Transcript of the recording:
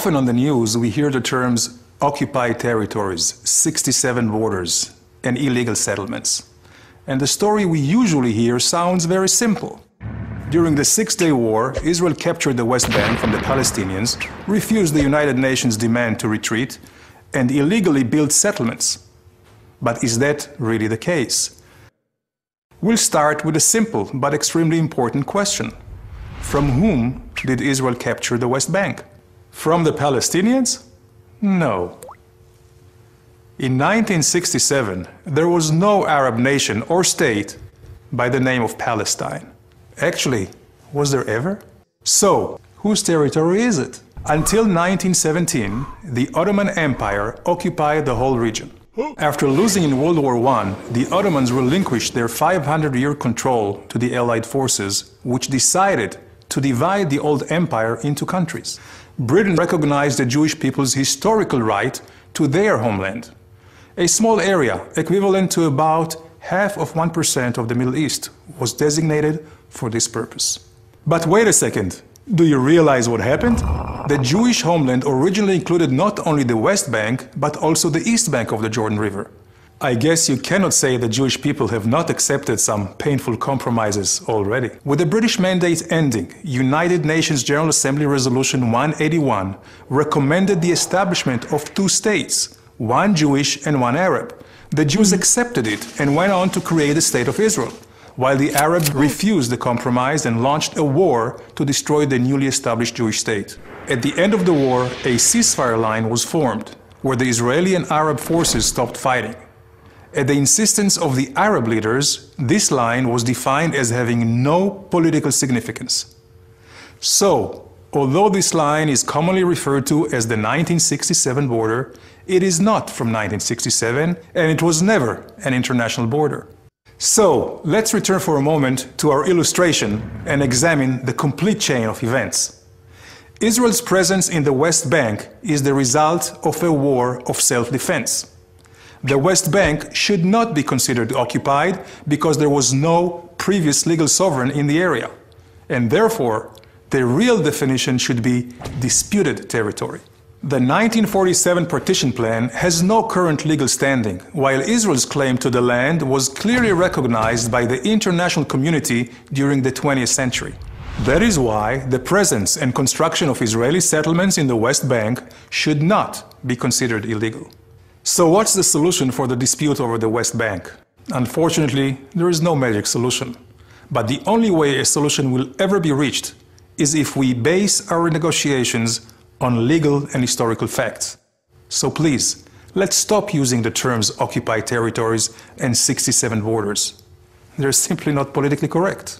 Often on the news we hear the terms occupied territories, 67 borders, and illegal settlements. And the story we usually hear sounds very simple. During the Six-Day War, Israel captured the West Bank from the Palestinians, refused the United Nations' demand to retreat, and illegally built settlements. But is that really the case? We'll start with a simple but extremely important question. From whom did Israel capture the West Bank? From the Palestinians? No. In 1967, there was no Arab nation or state by the name of Palestine. Actually, was there ever? So, whose territory is it? Until 1917, the Ottoman Empire occupied the whole region. After losing in World War I, the Ottomans relinquished their 500-year control to the Allied forces, which decided to divide the old empire into countries. Britain recognized the Jewish people's historical right to their homeland. A small area, equivalent to about half of 1% of the Middle East, was designated for this purpose. But wait a second, do you realize what happened? The Jewish homeland originally included not only the West Bank, but also the East Bank of the Jordan River. I guess you cannot say the Jewish people have not accepted some painful compromises already. With the British mandate ending, United Nations General Assembly Resolution 181 recommended the establishment of two states, one Jewish and one Arab. The Jews accepted it and went on to create the State of Israel, while the Arabs refused the compromise and launched a war to destroy the newly established Jewish state. At the end of the war, a ceasefire line was formed, where the Israeli and Arab forces stopped fighting. At the insistence of the Arab leaders, this line was defined as having no political significance. So, although this line is commonly referred to as the 1967 border, it is not from 1967, and it was never an international border. So, let's return for a moment to our illustration and examine the complete chain of events. Israel's presence in the West Bank is the result of a war of self-defense. The West Bank should not be considered occupied because there was no previous legal sovereign in the area, and therefore the real definition should be disputed territory. The 1947 partition plan has no current legal standing, while Israel's claim to the land was clearly recognized by the international community during the 20th century. That is why the presence and construction of Israeli settlements in the West Bank should not be considered illegal. So what's the solution for the dispute over the West Bank? Unfortunately, there is no magic solution. But the only way a solution will ever be reached is if we base our negotiations on legal and historical facts. So please, let's stop using the terms occupied territories and 67 borders. They're simply not politically correct.